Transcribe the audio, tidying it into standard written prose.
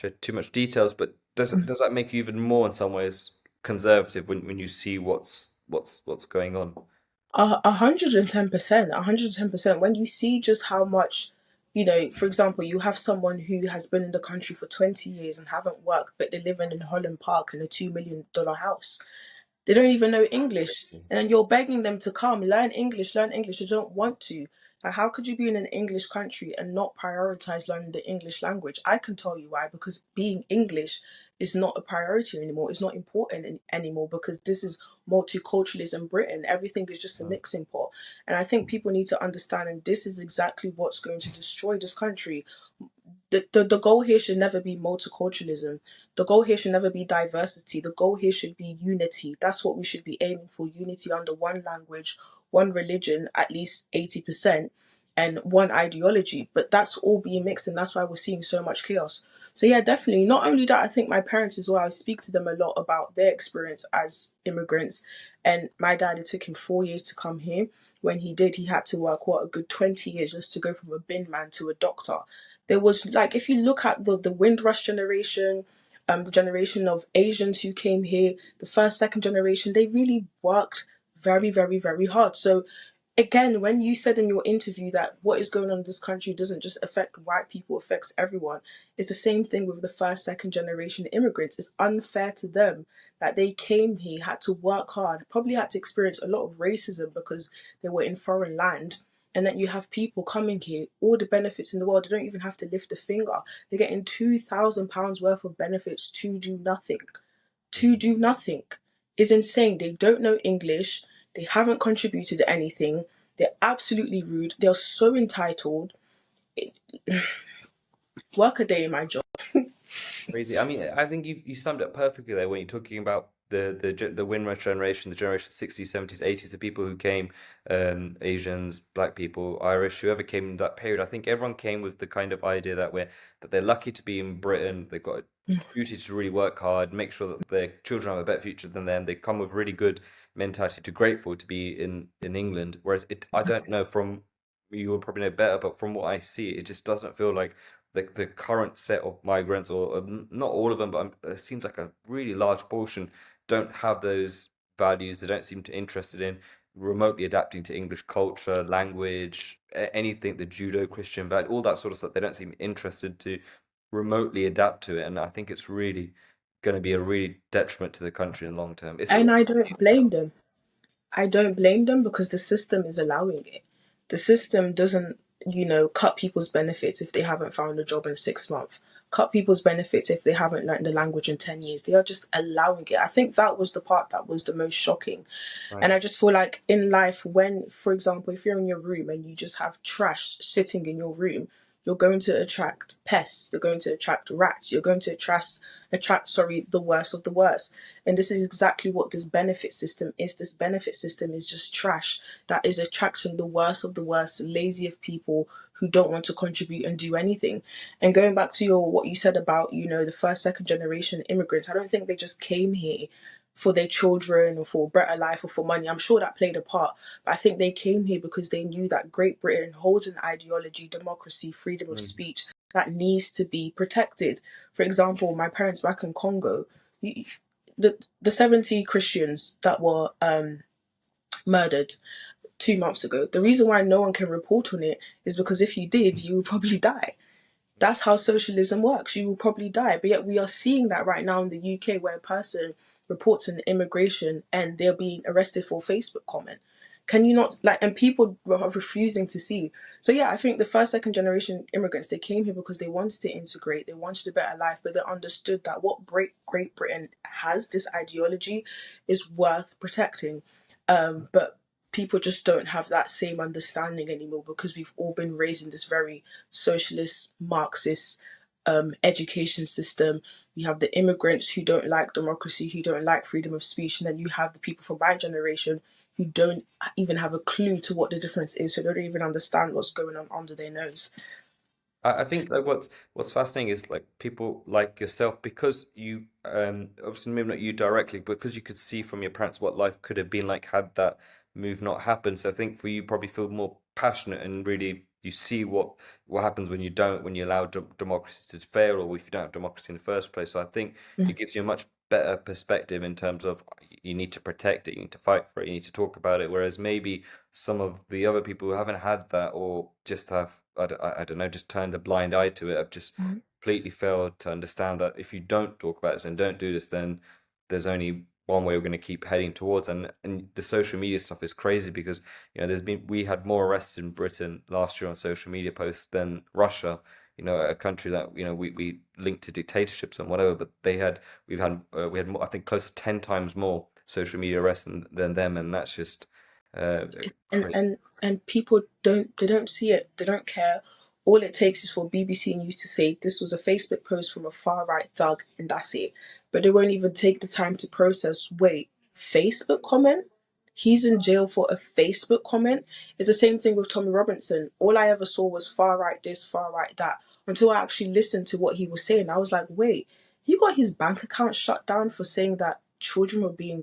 share too much details, but does that make you even more in some ways conservative when you see what's going on? 110%, 110%. When you see just how much, for example, you have someone who has been in the country for 20 years and haven't worked, but they're living in Holland Park in a $2 million house. They don't even know English. And then you're begging them to come, learn English, learn English. They don't want to. Like, how could you be in an English country and not prioritize learning the English language? I can tell you why, because being English is not a priority anymore. It's not important anymore because this is multiculturalism Britain. Everything is just a Mm. mixing pot. And I think people need to understand, and this is exactly what's going to destroy this country. The goal here should never be multiculturalism. The goal here should never be diversity. The goal here should be unity. That's what we should be aiming for, unity under one language, one religion, at least 80%, and one ideology. But that's all being mixed, and that's why we're seeing so much chaos. So, yeah, definitely. Not only that, I think my parents as well, I speak to them a lot about their experience as immigrants. And my dad, it took him 4 years to come here. When he did, he had to work, what, a good 20 years just to go from a bin man to a doctor. There was, like, if you look at the Windrush generation, the generation of Asians who came here, the first, second generation, they really worked very, very, very hard. So again, when you said in your interview that what is going on in this country doesn't just affect white people, it affects everyone. It's the same thing with the first, second generation immigrants. It's unfair to them that they came here, had to work hard, probably had to experience a lot of racism because they were in foreign land. And then you have people coming here, all the benefits in the world, they don't even have to lift a finger. They're getting £2,000 worth of benefits to do nothing. To Mhm. do nothing is insane. They don't know English. They haven't contributed to anything. They're absolutely rude. They're so entitled. Work a day in my job. Crazy. I mean, I think you summed it perfectly there when you're talking about the Windrush generation, the generation 60s, 70s, 80s, the people who came, Asians, black people, Irish, whoever came in that period. I think everyone came with the kind of idea that they're lucky to be in Britain. They've got a duty to really work hard, make sure that their children have a better future than them. They come with really good mentality to grateful to be in England. Whereas I don't know from you will probably know better, but from what I see, it just doesn't feel like the current set of migrants, or not all of them, but it seems like a really large portion don't have those values. They don't seem to interested in remotely adapting to English culture, language, anything, the judo, Christian value, all that sort of stuff. They don't seem interested to remotely adapt to it, and I think it's really going to be a really detriment to the country in the long term. It's And all I don't blame them. I don't blame them because the system is allowing it. The system doesn't, cut people's benefits if they haven't found a job in 6 months, cut people's benefits if they haven't learned the language in 10 years. They are just allowing it. I think that was the part that was the most shocking. right. And I just feel like in life, when, for example, if you're in your room and you just have trash sitting in your room, you're going to attract pests, you're going to attract rats, you're going to attract, the worst of the worst. And this is exactly what this benefit system is. This benefit system is just trash that is attracting the worst of the worst, lazy of people who don't want to contribute and do anything. And going back to your what you said about, the first, second generation immigrants, I don't think they just came here for their children or for a better life or for money. I'm sure that played a part, but I think they came here because they knew that Great Britain holds an ideology, democracy, freedom of Mm. speech that needs to be protected. For example, my parents back in Congo, the 70 Christians that were murdered 2 months ago. The reason why no one can report on it is because if you did, you would probably die. That's how socialism works. You will probably die. But yet we are seeing that right now in the UK where a person reports an immigration and they're being arrested for a Facebook comment. Can you not, like, and people are refusing to see. So yeah, I think the first, second generation immigrants, they came here because they wanted to integrate, they wanted a better life, but they understood that what Great Britain has, this ideology, is worth protecting. But people just don't have that same understanding anymore because we've all been raised in this very socialist, Marxist education system. You have the immigrants who don't like democracy, who don't like freedom of speech, and then you have the people from my generation who don't even have a clue to what the difference is, so they don't even understand what's going on under their nose. I think like what's fascinating is like people like yourself, because you obviously maybe not you directly, because you could see from your parents what life could have been like had that move not happened. So I think for you probably feel more passionate and really you see what happens when you don't, when you allow democracy to fail, or if you don't have democracy in the first place. So I think it gives you a much better perspective in terms of you need to protect it, you need to fight for it, you need to talk about it. Whereas maybe some of the other people who haven't had that, or just have, I don't know, just turned a blind eye to it, have just Mhm. completely failed to understand that if you don't talk about this and don't do this, then there's only one way we're going to keep heading towards. And the social media stuff is crazy because we had more arrests in Britain last year on social media posts than Russia. A country that we linked to dictatorships and whatever, but we had more, I think close to 10 times more social media arrests than them, and that's just uh, and crazy. and and people don't see it, they don't care. All it takes is for BBC News to say this was a Facebook post from a far right thug, and that's it. But they won't even take the time to process, wait, Facebook comment, he's in jail for a Facebook comment. It's the same thing with Tommy Robinson. All I ever saw was far right this, far right that, until I actually listened to what he was saying. I was like, wait, he got his bank account shut down for saying that children were being